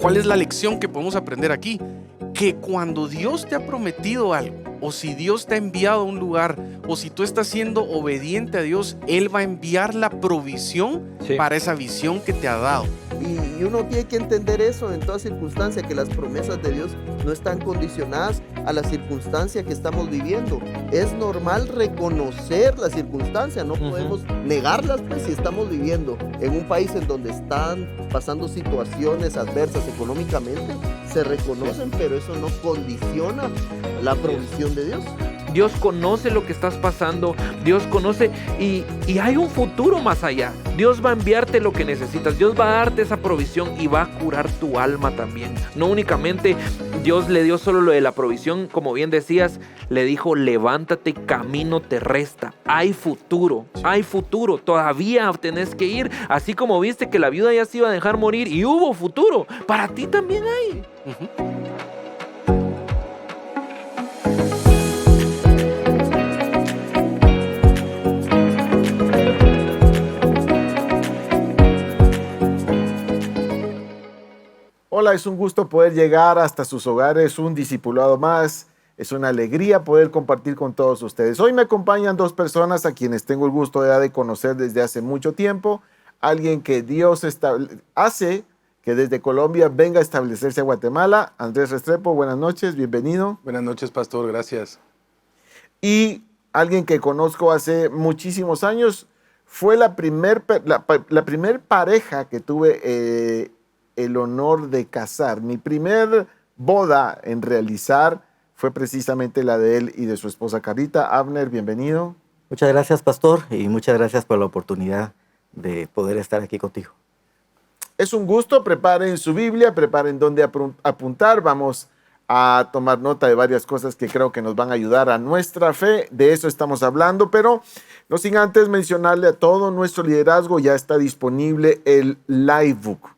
¿Cuál es la lección que podemos aprender aquí? Que cuando Dios te ha prometido algo, o si Dios te ha enviado a un lugar, o si tú estás siendo obediente a Dios, Él va a enviar la provisión para esa visión que te ha dado. Y uno tiene que entender eso en toda circunstancia, que las promesas de Dios no están condicionadas a la circunstancia que estamos viviendo. Es normal reconocer la circunstancia, no podemos negarlas, pues, si estamos viviendo en un país en donde están pasando situaciones adversas económicamente, se reconocen, pero eso no condiciona la provisión de Dios. Dios conoce lo que estás pasando, Dios conoce y hay un futuro más allá. Dios va a enviarte lo que necesitas, Dios va a darte esa provisión y va a curar tu alma también. No únicamente Dios le dio solo lo de la provisión, como bien decías, le dijo: levántate, camino te resta. Hay futuro, todavía tenés que ir. Así como viste que la viuda ya se iba a dejar morir y hubo futuro, para ti también hay. Hola, es un gusto poder llegar hasta sus hogares, un discipulado más. Es una alegría poder compartir con todos ustedes. Hoy me acompañan dos personas a quienes tengo el gusto de conocer desde hace mucho tiempo. Alguien que Dios hace que desde Colombia venga a establecerse a Guatemala. Andrés Restrepo, buenas noches, bienvenido. Buenas noches, pastor, gracias. Y alguien que conozco hace muchísimos años, fue la primer pareja que tuve el honor de casar. Mi primer boda en realizar fue precisamente la de él y de su esposa Carita. Abner, bienvenido. Muchas gracias, pastor, y muchas gracias por la oportunidad de poder estar aquí contigo. Es un gusto. Preparen su Biblia, preparen dónde apuntar. Vamos a tomar nota de varias cosas que creo que nos van a ayudar a nuestra fe. De eso estamos hablando, pero no sin antes mencionarle a todo nuestro liderazgo, ya está disponible el Livebook,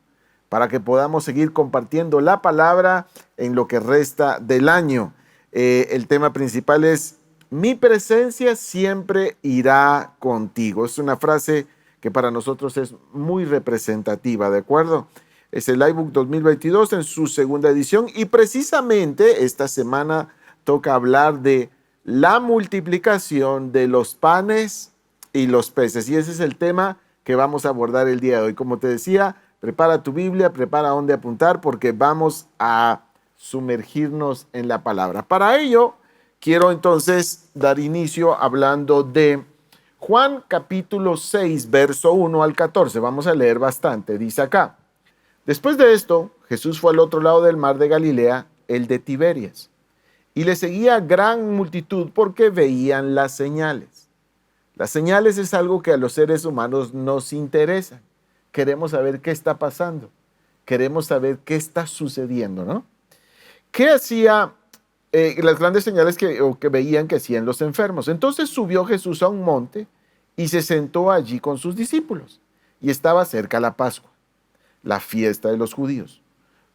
para que podamos seguir compartiendo la palabra en lo que resta del año. El tema principal es: mi presencia siempre irá contigo. Es una frase que para nosotros es muy representativa, ¿de acuerdo? Es el iBook 2022 en su segunda edición, y precisamente esta semana toca hablar de la multiplicación de los panes y los peces, y ese es el tema que vamos a abordar el día de hoy. Como te decía, prepara tu Biblia, prepara dónde apuntar, porque vamos a sumergirnos en la palabra. Para ello, quiero entonces dar inicio hablando de Juan capítulo 6, verso 1 al 14. Vamos a leer bastante. Dice acá: después de esto, Jesús fue al otro lado del mar de Galilea, el de Tiberias, y le seguía gran multitud porque veían las señales. Las señales es algo que a los seres humanos nos interesa. Queremos saber qué está pasando. Queremos saber qué está sucediendo, ¿no? ¿Qué hacía las grandes señales que veían que hacían los enfermos? Entonces subió Jesús a un monte y se sentó allí con sus discípulos. Y estaba cerca la Pascua, la fiesta de los judíos.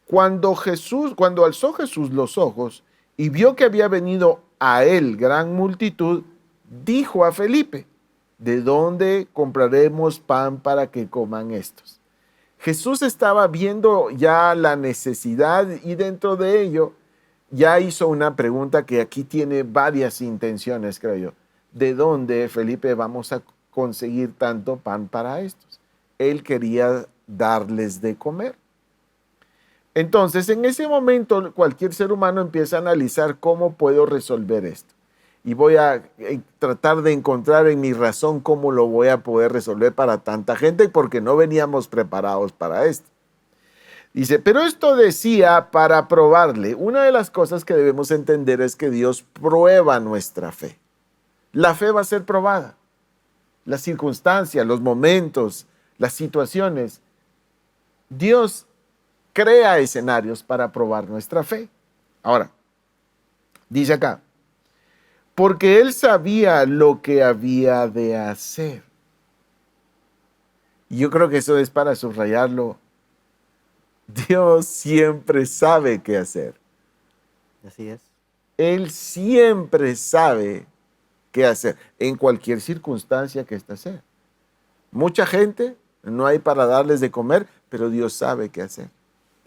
Cuando alzó Jesús los ojos y vio que había venido a él gran multitud, dijo a Felipe: ¿de dónde compraremos pan para que coman estos? Jesús estaba viendo ya la necesidad, y dentro de ello ya hizo una pregunta que aquí tiene varias intenciones, creo yo. ¿De dónde, Felipe, vamos a conseguir tanto pan para estos? Él quería darles de comer. Entonces, en ese momento, cualquier ser humano empieza a analizar cómo puedo resolver esto. Y voy a tratar de encontrar en mi razón cómo lo voy a poder resolver para tanta gente, porque no veníamos preparados para esto. Dice, pero esto decía para probarle. Una de las cosas que debemos entender es que Dios prueba nuestra fe. La fe va a ser probada. Las circunstancias, los momentos, las situaciones. Dios crea escenarios para probar nuestra fe. Ahora, dice acá: porque él sabía lo que había de hacer. Y yo creo que eso es para subrayarlo. Dios siempre sabe qué hacer. Así es. Él siempre sabe qué hacer, en cualquier circunstancia que ésta sea. Mucha gente no hay para darles de comer, pero Dios sabe qué hacer.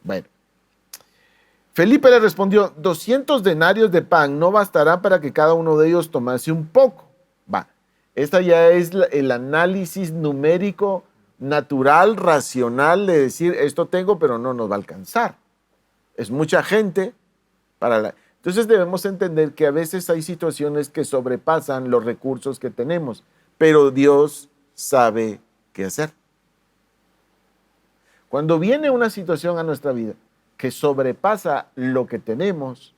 Bueno, Felipe le respondió, 200 denarios de pan no bastará para que cada uno de ellos tomase un poco. Va, esta ya es el análisis numérico, natural, racional de decir, esto tengo, pero no nos va a alcanzar. Es mucha gente para la... Entonces debemos entender que a veces hay situaciones que sobrepasan los recursos que tenemos, pero Dios sabe qué hacer. Cuando viene una situación a nuestra vida que sobrepasa lo que tenemos,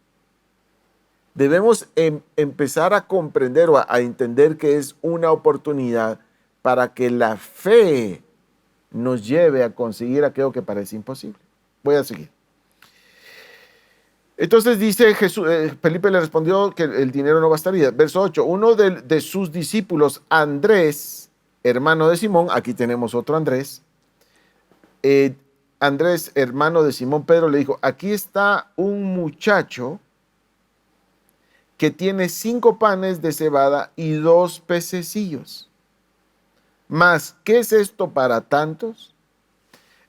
debemos empezar a comprender o a entender que es una oportunidad para que la fe nos lleve a conseguir aquello que parece imposible. Voy a seguir. Entonces dice Jesús, Felipe le respondió que el dinero no bastaría. Verso 8, uno de sus discípulos, Andrés, hermano de Simón, aquí tenemos otro Andrés, Andrés, hermano de Simón Pedro, le dijo, aquí está un muchacho que tiene 5 panes de cebada y 2 pececillos. Mas, ¿qué es esto para tantos?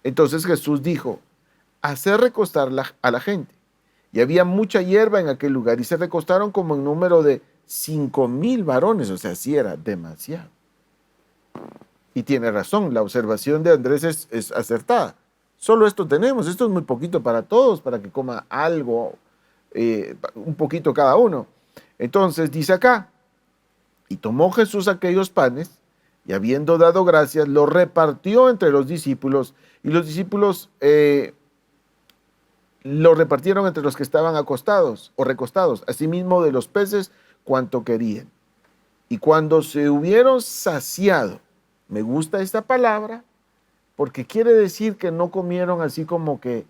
Entonces Jesús dijo, hacer recostar a la gente. Y había mucha hierba en aquel lugar y se recostaron como en número de 5,000 varones, o sea, sí era demasiado. Y tiene razón, la observación de Andrés es acertada. Solo esto tenemos, esto es muy poquito para todos, para que coma algo, un poquito cada uno. Entonces dice acá, y tomó Jesús aquellos panes, y habiendo dado gracias, los repartió entre los discípulos, y los discípulos lo repartieron entre los que estaban acostados o recostados, asimismo de los peces cuanto querían. Y cuando se hubieron saciado, me gusta esta palabra, porque quiere decir que no comieron así como que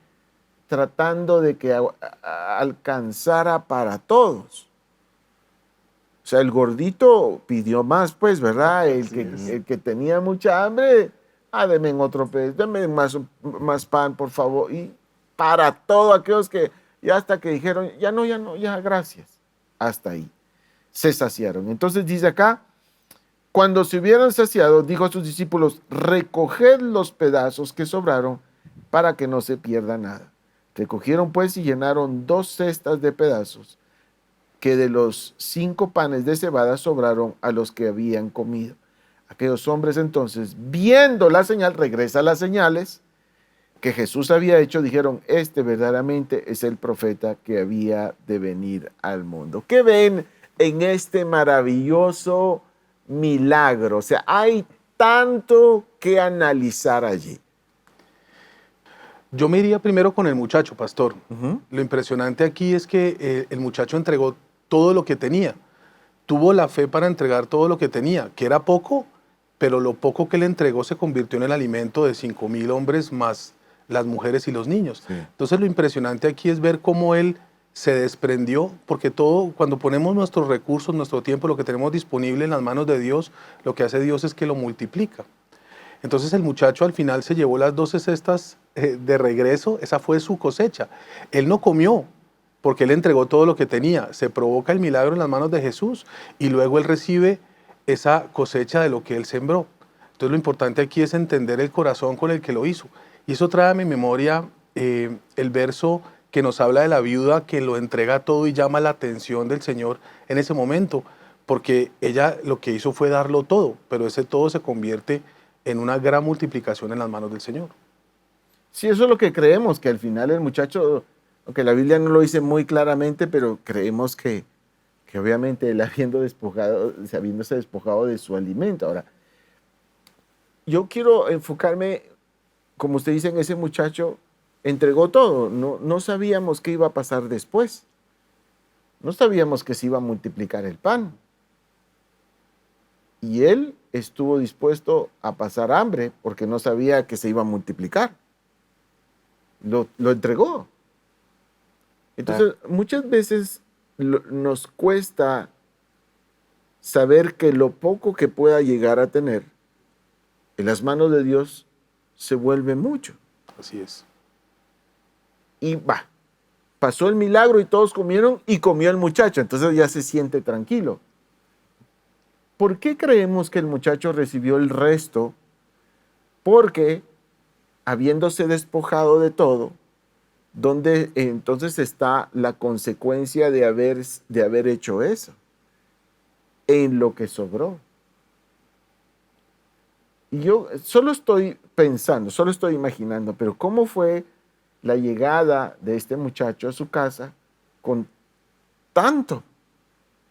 tratando de que alcanzara para todos. O sea, el gordito pidió más, pues, ¿verdad? El que tenía mucha hambre, deme en otro pez, deme más pan, por favor. Y para todos aquellos que ya hasta que dijeron, ya no, ya gracias. Hasta ahí. Se saciaron. Entonces dice acá, cuando se hubieran saciado, dijo a sus discípulos, recoged los pedazos que sobraron para que no se pierda nada. Recogieron pues y llenaron 2 cestas de pedazos que de los 5 panes de cebada sobraron a los que habían comido. Aquellos hombres entonces, viendo la señal, regresa a las señales que Jesús había hecho, dijeron, este verdaderamente es el profeta que había de venir al mundo. ¿Qué ven en este maravilloso milagro? O sea, hay tanto que analizar allí. Yo me iría primero con el muchacho, pastor. Ujú. Lo impresionante aquí es que el muchacho entregó todo lo que tenía. Tuvo la fe para entregar todo lo que tenía, que era poco, pero lo poco que le entregó se convirtió en el alimento de 5,000 hombres más las mujeres y los niños. Sí. Entonces lo impresionante aquí es ver cómo él se desprendió, porque todo, cuando ponemos nuestros recursos, nuestro tiempo, lo que tenemos disponible en las manos de Dios, lo que hace Dios es que lo multiplica. Entonces el muchacho al final se llevó las 12 cestas de regreso, esa fue su cosecha. Él no comió, porque él entregó todo lo que tenía. Se provoca el milagro en las manos de Jesús y luego él recibe esa cosecha de lo que él sembró. Entonces lo importante aquí es entender el corazón con el que lo hizo. Y eso trae a mi memoria el verso que nos habla de la viuda que lo entrega todo y llama la atención del Señor en ese momento, porque ella lo que hizo fue darlo todo, pero ese todo se convierte en una gran multiplicación en las manos del Señor. Sí, eso es lo que creemos, que al final el muchacho, aunque la Biblia no lo dice muy claramente, pero creemos que obviamente él habiéndose despojado de su alimento. Ahora, yo quiero enfocarme, como usted dice, en ese muchacho, entregó todo. No sabíamos qué iba a pasar después. No sabíamos que se iba a multiplicar el pan. Y él estuvo dispuesto a pasar hambre porque no sabía que se iba a multiplicar. Lo entregó. Entonces, muchas veces nos cuesta saber que lo poco que pueda llegar a tener en las manos de Dios se vuelve mucho. Así es. Y pasó el milagro y todos comieron y comió el muchacho. Entonces ya se siente tranquilo. ¿Por qué creemos que el muchacho recibió el resto? Porque, habiéndose despojado de todo, ¿dónde entonces está la consecuencia de haber hecho eso? En lo que sobró. Y yo solo estoy pensando, solo estoy imaginando, pero ¿cómo fue la llegada de este muchacho a su casa con tanto?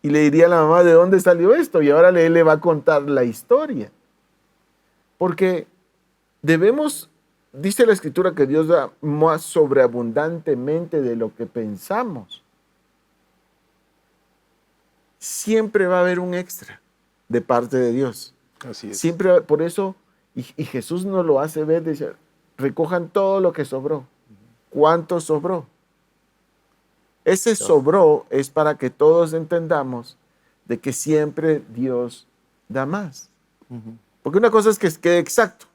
Y le diría a la mamá, ¿de dónde salió esto? Y ahora él le va a contar la historia. Porque debemos, dice la Escritura, que Dios da más sobreabundantemente de lo que pensamos. Siempre va a haber un extra de parte de Dios. Así es. Siempre, por eso, y Jesús nos lo hace ver, dice, recojan todo lo que sobró. ¿Cuánto sobró? Ese sobró es para que todos entendamos de que siempre Dios da más. Porque una cosa es que quede exacto,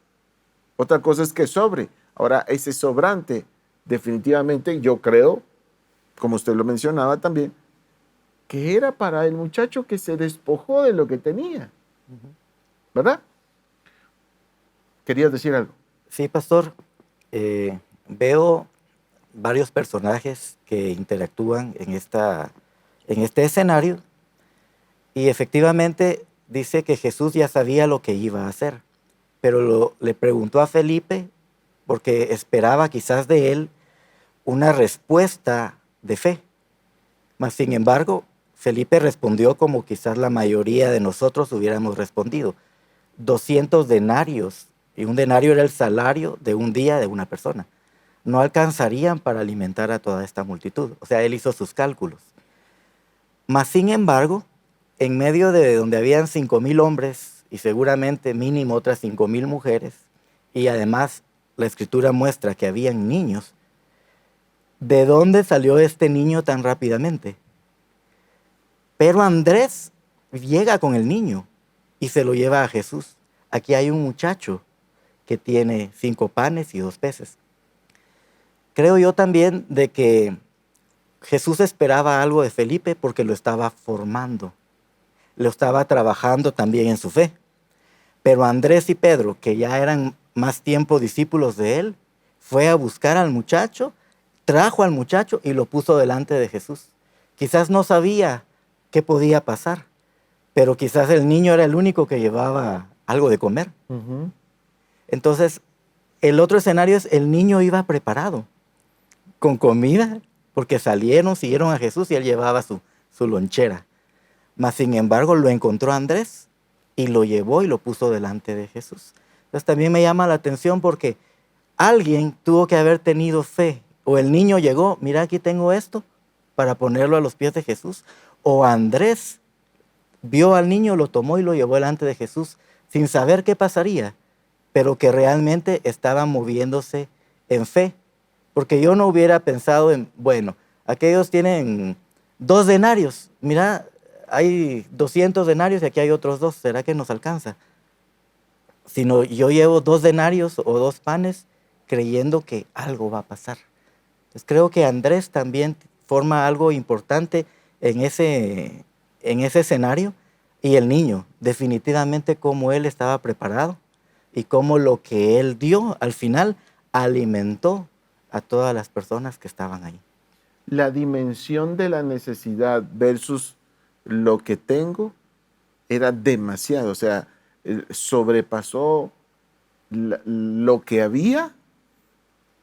otra cosa es que sobre. Ahora, ese sobrante, definitivamente, yo creo, como usted lo mencionaba también, que era para el muchacho que se despojó de lo que tenía. ¿Verdad? ¿Querías decir algo? Sí, pastor. Veo varios personajes que interactúan en este escenario y efectivamente dice que Jesús ya sabía lo que iba a hacer, pero le preguntó a Felipe porque esperaba quizás de él una respuesta de fe. Mas, sin embargo, Felipe respondió como quizás la mayoría de nosotros hubiéramos respondido: 200 denarios, y un denario era el salario de un día de una persona. No alcanzarían para alimentar a toda esta multitud. O sea, él hizo sus cálculos. Mas, sin embargo, en medio de donde habían 5,000 hombres y seguramente mínimo otras 5,000 mujeres, y además la Escritura muestra que habían niños, ¿de dónde salió este niño tan rápidamente? Pero Andrés llega con el niño y se lo lleva a Jesús. Aquí hay un muchacho que tiene 5 panes y 2 peces. Creo yo también de que Jesús esperaba algo de Felipe porque lo estaba formando, lo estaba trabajando también en su fe. Pero Andrés y Pedro, que ya eran más tiempo discípulos de él, fue a buscar al muchacho, trajo al muchacho y lo puso delante de Jesús. Quizás no sabía qué podía pasar, pero quizás el niño era el único que llevaba algo de comer. Entonces, el otro escenario es el niño iba preparado, con comida, porque siguieron a Jesús y él llevaba su lonchera. Mas, sin embargo, lo encontró Andrés y lo llevó y lo puso delante de Jesús. Entonces, también me llama la atención porque alguien tuvo que haber tenido fe. O el niño llegó, mira, aquí tengo esto, para ponerlo a los pies de Jesús. O Andrés vio al niño, lo tomó y lo llevó delante de Jesús sin saber qué pasaría, pero que realmente estaba moviéndose en fe. Porque yo no hubiera pensado en, bueno, aquellos tienen 2 denarios. Mira, hay 200 denarios y aquí hay otros 2. ¿Será que nos alcanza? Sino yo llevo 2 denarios o 2 panes creyendo que algo va a pasar. Entonces creo que Andrés también forma algo importante en ese escenario, y el niño, definitivamente cómo él estaba preparado y cómo lo que él dio al final alimentó a todas las personas que estaban ahí. La dimensión de la necesidad versus lo que tengo era demasiado, o sea, sobrepasó lo que había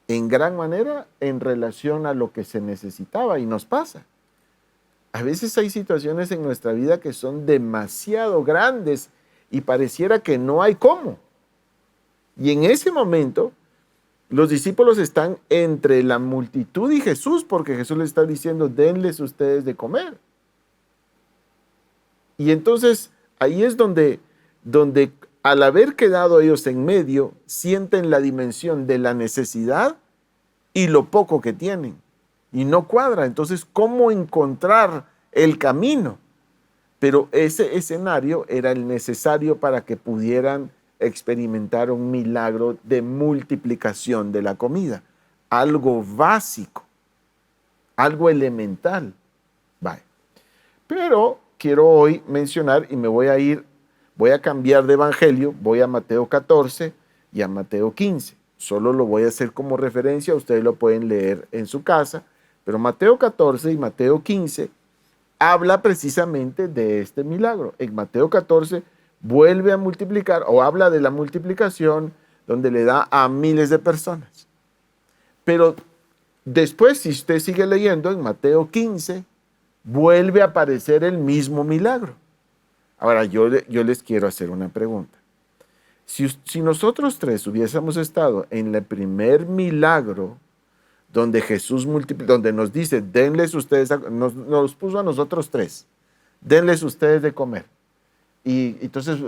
en gran manera en relación a lo que se necesitaba, y nos pasa. A veces hay situaciones en nuestra vida que son demasiado grandes y pareciera que no hay cómo. Y en ese momento, los discípulos están entre la multitud y Jesús, porque Jesús les está diciendo, denles ustedes de comer. Y entonces ahí es donde al haber quedado ellos en medio, sienten la dimensión de la necesidad y lo poco que tienen. Y no cuadra. Entonces, ¿cómo encontrar el camino? Pero ese escenario era el necesario para que pudieran experimentar un milagro de multiplicación de la comida. Algo básico, algo elemental. Vale. Pero quiero hoy mencionar, y voy a cambiar de evangelio, voy a Mateo 14 y a Mateo 15. solo lo voy a hacer como referencia, ustedes lo pueden leer en su casa, pero Mateo 14 y Mateo 15 habla precisamente de este milagro. En Mateo 14 vuelve a multiplicar o habla de la multiplicación donde le da a miles de personas. Pero después, si usted sigue leyendo en Mateo 15, vuelve a aparecer el mismo milagro. Ahora, yo les quiero hacer una pregunta. Si nosotros tres hubiésemos estado en el primer milagro donde Jesús donde nos dice, denles ustedes, nos puso a nosotros tres, denles ustedes de comer. Y entonces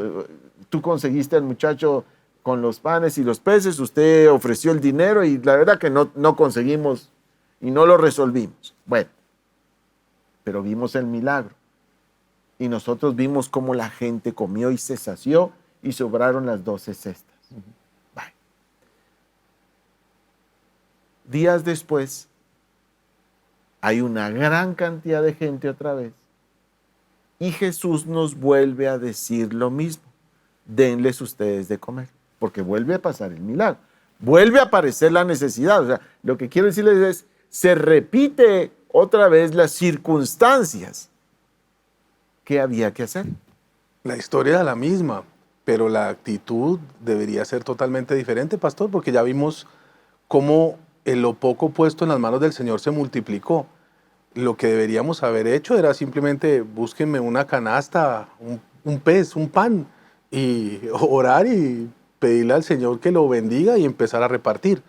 tú conseguiste al muchacho con los panes y los peces, usted ofreció el dinero y la verdad que no conseguimos y no lo resolvimos. Bueno, pero vimos el milagro y nosotros vimos cómo la gente comió y se sació y sobraron las 12 cestas. Bueno. Días después, hay una gran cantidad de gente otra vez y Jesús nos vuelve a decir lo mismo. Denles ustedes de comer, porque vuelve a pasar el milagro. Vuelve a aparecer la necesidad. O sea, lo que quiero decirles es, se repite otra vez las circunstancias que había que hacer. La historia era la misma, pero la actitud debería ser totalmente diferente, pastor, porque ya vimos cómo lo poco puesto en las manos del Señor se multiplicó. Lo que deberíamos haber hecho era simplemente búsquenme una canasta, un pez, un pan, y orar y pedirle al Señor que lo bendiga y empezar a repartir.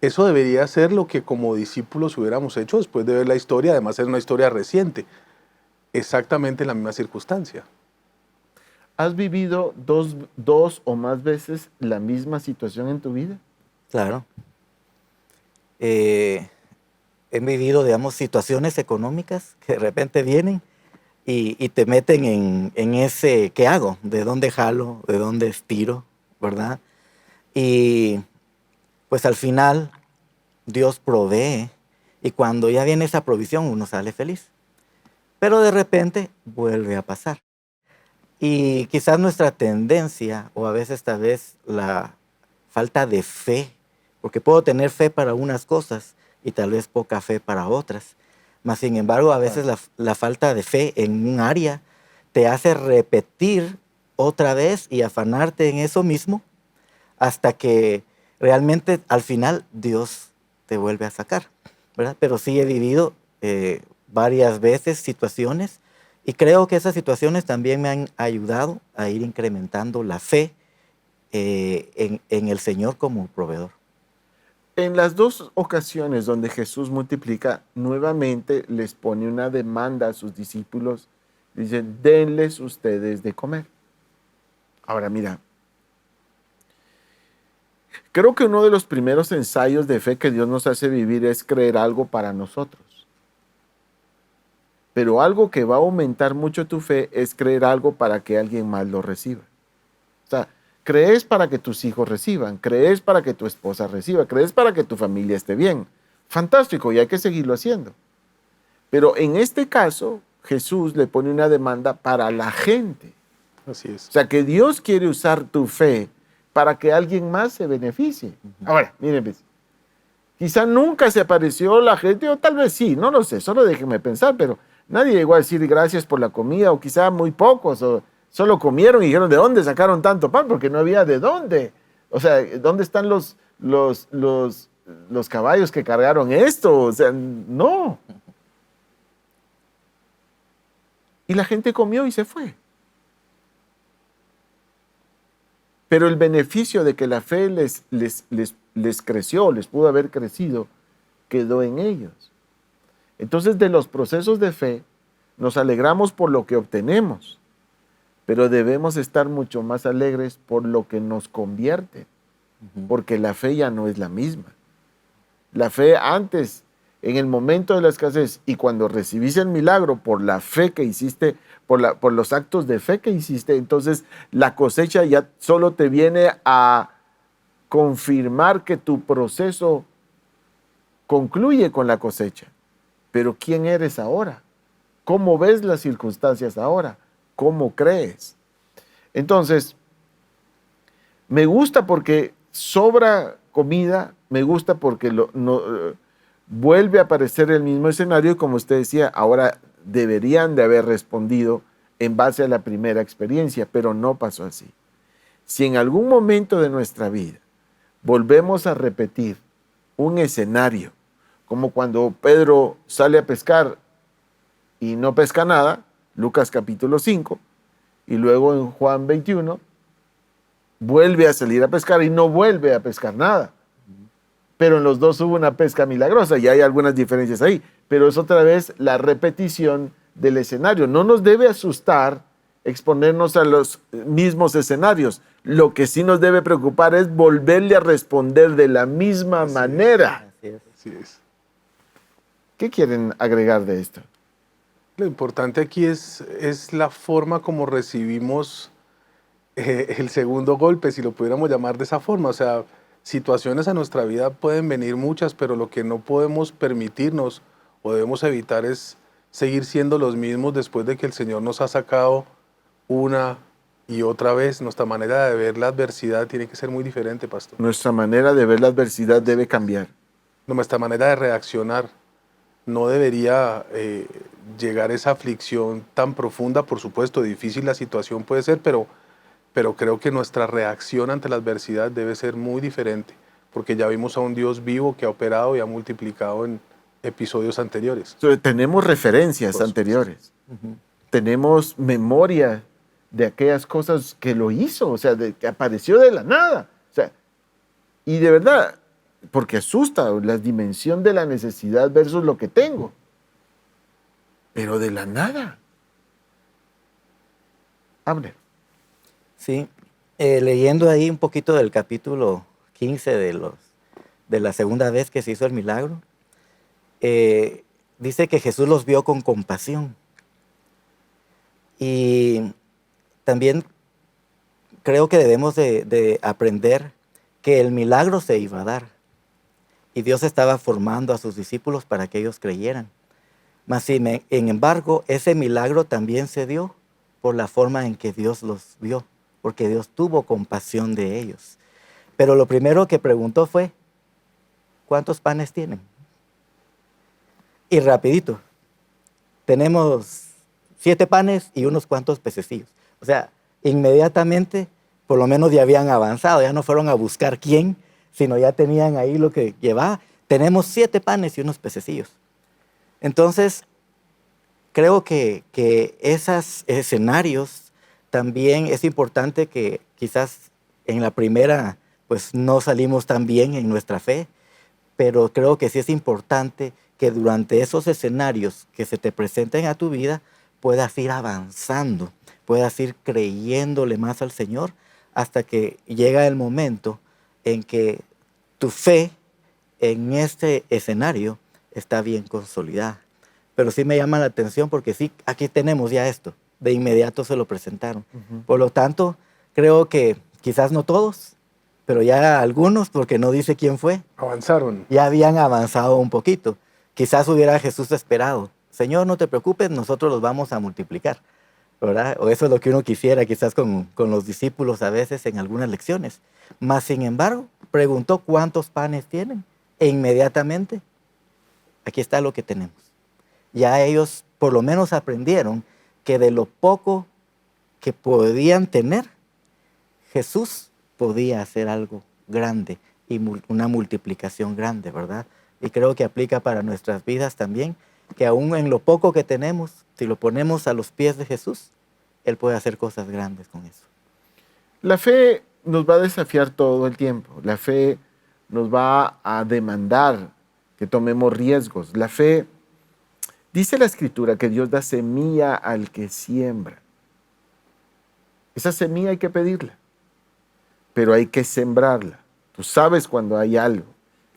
Eso debería ser lo que como discípulos hubiéramos hecho después de ver la historia, además es una historia reciente, exactamente en la misma circunstancia. ¿Has vivido dos o más veces la misma situación en tu vida? Claro. He vivido, digamos, situaciones económicas que de repente vienen y te meten en ese, ¿qué hago? ¿De dónde jalo? ¿De dónde estiro? ¿Verdad? Y pues al final Dios provee y cuando ya viene esa provisión uno sale feliz. Pero de repente vuelve a pasar. Y quizás nuestra tendencia, o a veces tal vez la falta de fe, porque puedo tener fe para unas cosas y tal vez poca fe para otras. Mas sin embargo, a veces la falta de fe en un área te hace repetir otra vez y afanarte en eso mismo hasta que realmente al final Dios te vuelve a sacar, ¿verdad? Pero sí he vivido varias veces situaciones y creo que esas situaciones también me han ayudado a ir incrementando la fe en el Señor como proveedor. En las dos ocasiones donde Jesús multiplica, nuevamente les pone una demanda a sus discípulos. Dicen, denles ustedes de comer. Ahora mira, creo que uno de los primeros ensayos de fe que Dios nos hace vivir es creer algo para nosotros. Pero algo que va a aumentar mucho tu fe es creer algo para que alguien más lo reciba. O sea, crees para que tus hijos reciban, crees para que tu esposa reciba, crees para que tu familia esté bien. Fantástico, y hay que seguirlo haciendo. Pero en este caso, Jesús le pone una demanda para la gente. Así es. O sea, que Dios quiere usar tu fe para que alguien más se beneficie. Ahora, miren, pues, quizá nunca se apareció la gente, o tal vez sí, no lo sé, solo déjenme pensar, pero nadie llegó a decir gracias por la comida, o quizá muy pocos, o solo comieron y dijeron, ¿de dónde sacaron tanto pan? Porque no había de dónde. O sea, ¿dónde están los caballos que cargaron esto? O sea, no. Y la gente comió y se fue. Pero el beneficio de que la fe les creció, les pudo haber crecido, quedó en ellos. Entonces, de los procesos de fe, nos alegramos por lo que obtenemos, pero debemos estar mucho más alegres por lo que nos convierte, porque la fe ya no es la misma. La fe antes, en el momento de la escasez y cuando recibiste el milagro por la fe que hiciste, por los actos de fe que hiciste, entonces la cosecha ya solo te viene a confirmar que tu proceso concluye con la cosecha. Pero ¿quién eres ahora? ¿Cómo ves las circunstancias ahora? ¿Cómo crees? Entonces, me gusta porque sobra comida, me gusta porque vuelve a aparecer el mismo escenario y como usted decía, ahora deberían de haber respondido en base a la primera experiencia, pero no pasó así. Si en algún momento de nuestra vida volvemos a repetir un escenario, como cuando Pedro sale a pescar y no pesca nada, Lucas capítulo 5, y luego en Juan 21, vuelve a salir a pescar y no vuelve a pescar nada. Pero en los dos hubo una pesca milagrosa y hay algunas diferencias ahí, pero es otra vez la repetición del escenario. No nos debe asustar exponernos a los mismos escenarios. Lo que sí nos debe preocupar es volverle a responder de la misma manera. Así es. Así es. ¿Qué quieren agregar de esto? Lo importante aquí es la forma como recibimos el segundo golpe, si lo pudiéramos llamar de esa forma. O sea, situaciones a nuestra vida pueden venir muchas, pero lo que no podemos permitirnos o debemos evitar es seguir siendo los mismos después de que el Señor nos ha sacado una y otra vez. Nuestra manera de ver la adversidad tiene que ser muy diferente, pastor. Nuestra manera de ver la adversidad debe cambiar. Nuestra manera de reaccionar no debería llegar a esa aflicción tan profunda. Por supuesto, difícil la situación puede ser, pero creo que nuestra reacción ante la adversidad debe ser muy diferente, porque ya vimos a un Dios vivo que ha operado y ha multiplicado en episodios anteriores. Tenemos referencias anteriores. Tenemos memoria de aquellas cosas que lo hizo, o sea, que apareció de la nada. O sea, y de verdad, porque asusta la dimensión de la necesidad versus lo que tengo. Pero de la nada. Abner. Sí, leyendo ahí un poquito del capítulo 15 de la segunda vez que se hizo el milagro, dice que Jesús los vio con compasión. Y también creo que debemos de aprender que el milagro se iba a dar. Y Dios estaba formando a sus discípulos para que ellos creyeran. Mas, sin embargo, ese milagro también se dio por la forma en que Dios los vio, porque Dios tuvo compasión de ellos. Pero lo primero que preguntó fue, ¿cuántos panes tienen? Y rapidito, tenemos 7 panes y unos cuantos pececillos. O sea, inmediatamente, por lo menos ya habían avanzado, ya no fueron a buscar quién, sino ya tenían ahí lo que llevaba. Tenemos 7 panes y unos pececillos. Entonces, creo que esos escenarios también es importante que quizás en la primera pues no salimos tan bien en nuestra fe, pero creo que sí es importante que durante esos escenarios que se te presenten a tu vida puedas ir avanzando, puedas ir creyéndole más al Señor hasta que llega el momento en que tu fe en este escenario está bien consolidada. Pero sí me llama la atención porque sí, aquí tenemos ya esto. De inmediato se lo presentaron. Por lo tanto, creo que quizás no todos, pero ya algunos, porque no dice quién fue, Avanzaron. ya habían avanzado un poquito. Quizás hubiera Jesús esperado. Señor, no te preocupes, nosotros los vamos a multiplicar, ¿verdad? O eso es lo que uno quisiera quizás con los discípulos a veces en algunas lecciones. Mas, sin embargo, preguntó cuántos panes tienen e inmediatamente aquí está lo que tenemos. Ya ellos por lo menos aprendieron que de lo poco que podían tener, Jesús podía hacer algo grande y una multiplicación grande, ¿verdad? Y creo que aplica para nuestras vidas también, que aún en lo poco que tenemos, si lo ponemos a los pies de Jesús, Él puede hacer cosas grandes con eso. La fe nos va a desafiar todo el tiempo. La fe nos va a demandar que tomemos riesgos. La fe, dice la Escritura, que Dios da semilla al que siembra. Esa semilla hay que pedirla, pero hay que sembrarla. Tú sabes cuando hay algo.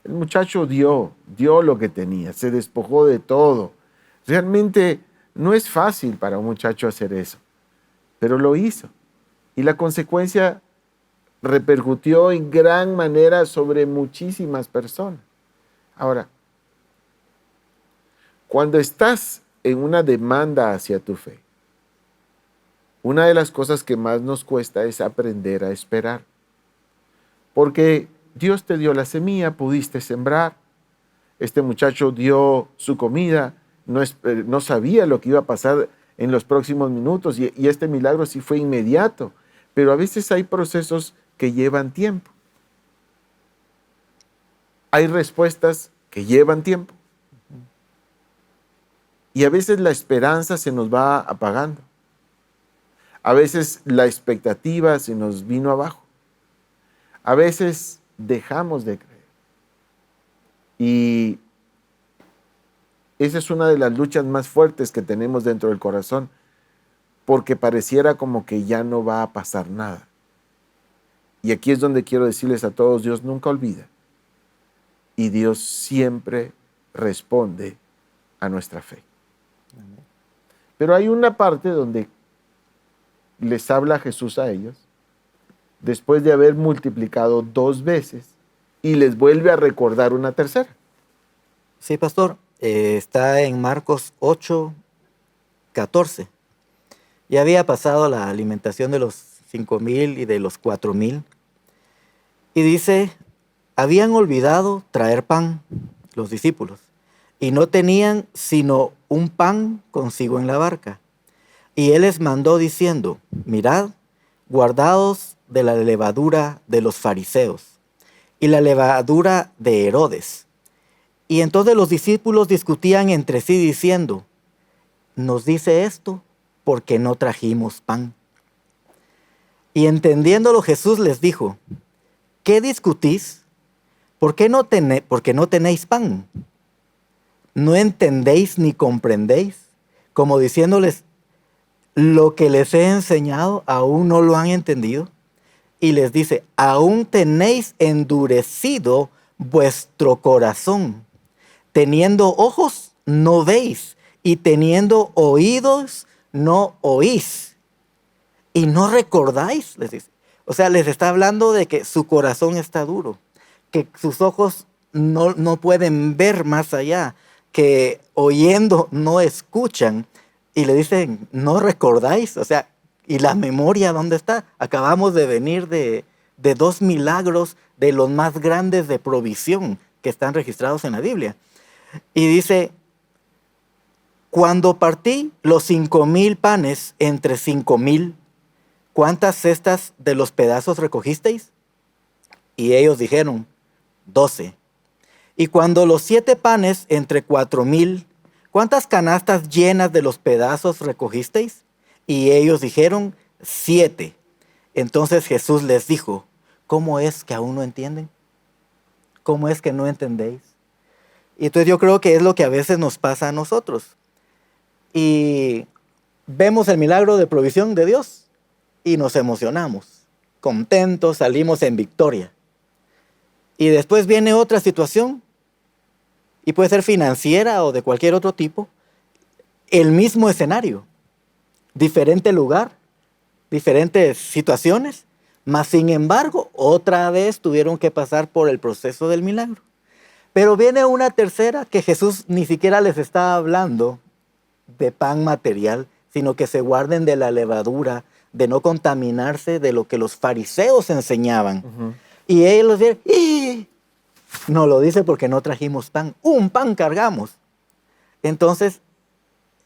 El muchacho dio lo que tenía, se despojó de todo. Realmente no es fácil para un muchacho hacer eso, pero lo hizo. Y la consecuencia repercutió en gran manera sobre muchísimas personas. Ahora, cuando estás en una demanda hacia tu fe, una de las cosas que más nos cuesta es aprender a esperar. Porque Dios te dio la semilla, pudiste sembrar. Este muchacho dio su comida, no sabía lo que iba a pasar en los próximos minutos y este milagro sí fue inmediato. Pero a veces hay procesos que llevan tiempo. Hay respuestas que llevan tiempo. Y a veces la esperanza se nos va apagando. A veces la expectativa se nos vino abajo. A veces dejamos de creer. Y esa es una de las luchas más fuertes que tenemos dentro del corazón, porque pareciera como que ya no va a pasar nada. Y aquí es donde quiero decirles a todos, Dios nunca olvida. Y Dios siempre responde a nuestra fe. Pero hay una parte donde les habla Jesús a ellos, después de haber multiplicado 2 veces, y les vuelve a recordar una tercera. Sí, pastor, está en Marcos 8:14. Ya había pasado la alimentación de los 5,000 y de los 4,000. Y dice, habían olvidado traer pan los discípulos y no tenían sino un pan consigo en la barca. Y él les mandó diciendo, mirad, guardaos de la levadura de los fariseos y la levadura de Herodes. Y entonces los discípulos discutían entre sí diciendo, nos dice esto porque no trajimos pan. Y entendiéndolo Jesús les dijo, ¿qué discutís? Porque no tenéis pan. ¿No entendéis ni comprendéis? Como diciéndoles, lo que les he enseñado aún no lo han entendido. Y les dice, aún tenéis endurecido vuestro corazón. Teniendo ojos, no veis. Y teniendo oídos, no oís. Y no recordáis, les dice. O sea, les está hablando de que su corazón está duro. Que sus ojos no pueden ver más allá. Que oyendo no escuchan. Y le dicen, ¿no recordáis? O sea, ¿y la memoria dónde está? Acabamos de venir de 2 milagros de los más grandes de provisión que están registrados en la Biblia. Y dice, cuando partí los 5,000 panes entre 5,000, ¿cuántas cestas de los pedazos recogisteis? Y ellos dijeron, 12. Y cuando los 7 panes entre 4,000, ¿cuántas canastas llenas de los pedazos recogisteis? Y ellos dijeron, 7. Entonces Jesús les dijo, ¿cómo es que aún no entienden? ¿Cómo es que no entendéis? Y entonces yo creo que es lo que a veces nos pasa a nosotros. Y vemos el milagro de provisión de Dios y nos emocionamos, contentos, salimos en victoria. Y después viene otra situación, y puede ser financiera o de cualquier otro tipo, el mismo escenario, diferente lugar, diferentes situaciones, mas sin embargo, otra vez tuvieron que pasar por el proceso del milagro. Pero viene una tercera que Jesús ni siquiera les está hablando de pan material, sino que se guarden de la levadura, de no contaminarse de lo que los fariseos enseñaban. Y ellos dicen, ¡ih! No lo dice porque no trajimos pan. Un pan cargamos. Entonces,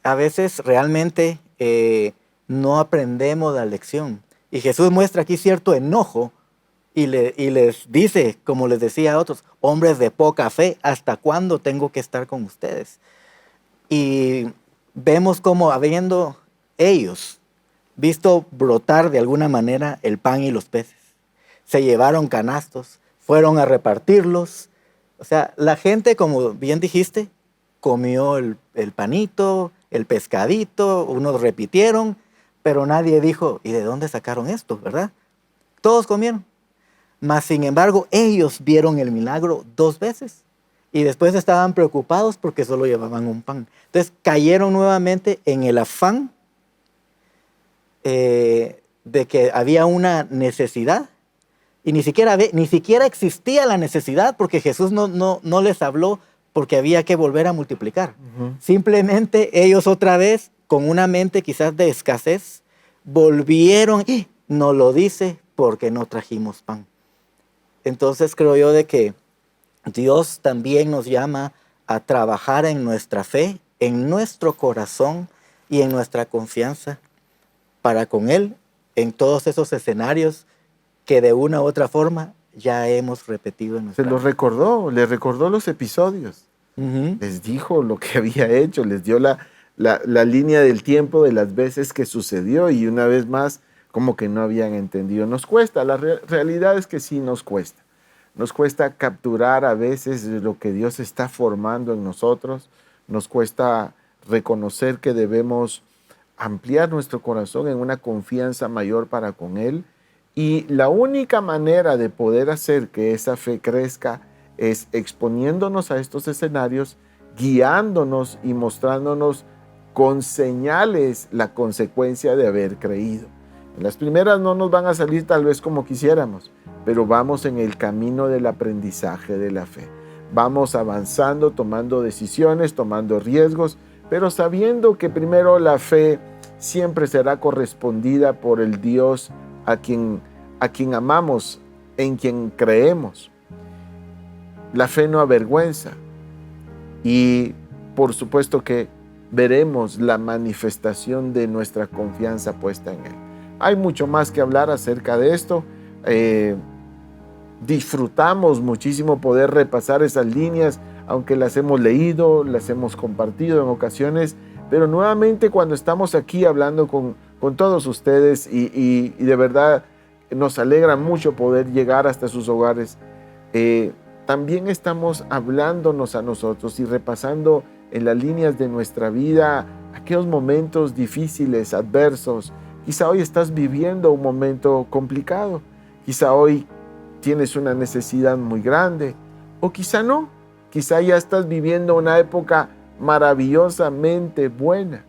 a veces realmente no aprendemos la lección. Y Jesús muestra aquí cierto enojo y les dice, como les decía a otros, hombres de poca fe, ¿hasta cuándo tengo que estar con ustedes? Y vemos como habiendo ellos visto brotar de alguna manera el pan y los peces. Se llevaron canastos, fueron a repartirlos. O sea, la gente, como bien dijiste, comió el panito, el pescadito, unos repitieron, pero nadie dijo, ¿y de dónde sacaron esto, verdad? Todos comieron. Mas, sin embargo, ellos vieron el milagro 2 veces. Y después estaban preocupados porque solo llevaban un pan. Entonces, cayeron nuevamente en el afán de que había una necesidad. Y ni siquiera existía la necesidad porque Jesús no les habló porque había que volver a multiplicar. Simplemente ellos otra vez, con una mente quizás de escasez, volvieron, no lo dice porque no trajimos pan. Entonces creo yo de que Dios también nos llama a trabajar en nuestra fe, en nuestro corazón y en nuestra confianza para con Él en todos esos escenarios que de una u otra forma ya hemos repetido en Se nuestra los vida. recordó, les recordó los episodios. Ujú. Les dijo lo que había hecho, les dio la línea del tiempo de las veces que sucedió y una vez más como que no habían entendido. Nos cuesta, la realidad es que sí nos cuesta. Nos cuesta capturar a veces lo que Dios está formando en nosotros. Nos cuesta reconocer que debemos ampliar nuestro corazón en una confianza mayor para con Él. Y la única manera de poder hacer que esa fe crezca es exponiéndonos a estos escenarios, guiándonos y mostrándonos con señales la consecuencia de haber creído. En las primeras no nos van a salir tal vez como quisiéramos, pero vamos en el camino del aprendizaje de la fe. Vamos avanzando, tomando decisiones, tomando riesgos, pero sabiendo que primero la fe siempre será correspondida por el Dios a quien amamos, en quien creemos. La fe no avergüenza y por supuesto que veremos la manifestación de nuestra confianza puesta en Él. Hay mucho más que hablar acerca de esto. Disfrutamos muchísimo poder repasar esas líneas, aunque las hemos leído, las hemos compartido en ocasiones, pero nuevamente cuando estamos aquí hablando con todos ustedes y de verdad nos alegra mucho poder llegar hasta sus hogares, también estamos hablándonos a nosotros y repasando en las líneas de nuestra vida aquellos momentos difíciles, adversos. Quizá hoy estás viviendo un momento complicado, quizá hoy tienes una necesidad muy grande, o quizá no, quizá ya estás viviendo una época maravillosamente buena.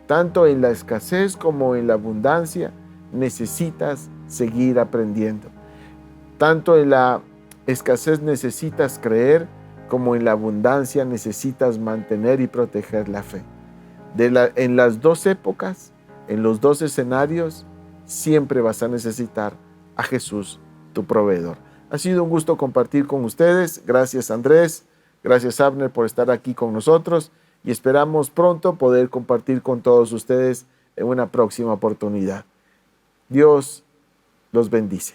Tanto en la escasez como en la abundancia necesitas seguir aprendiendo. Tanto en la escasez necesitas creer, como en la abundancia necesitas mantener y proteger la fe. En las dos épocas, en los dos escenarios, siempre vas a necesitar a Jesús, tu proveedor. Ha sido un gusto compartir con ustedes. Gracias, Andrés. Gracias, Abner, por estar aquí con nosotros y esperamos pronto poder compartir con todos ustedes en una próxima oportunidad. Dios los bendice.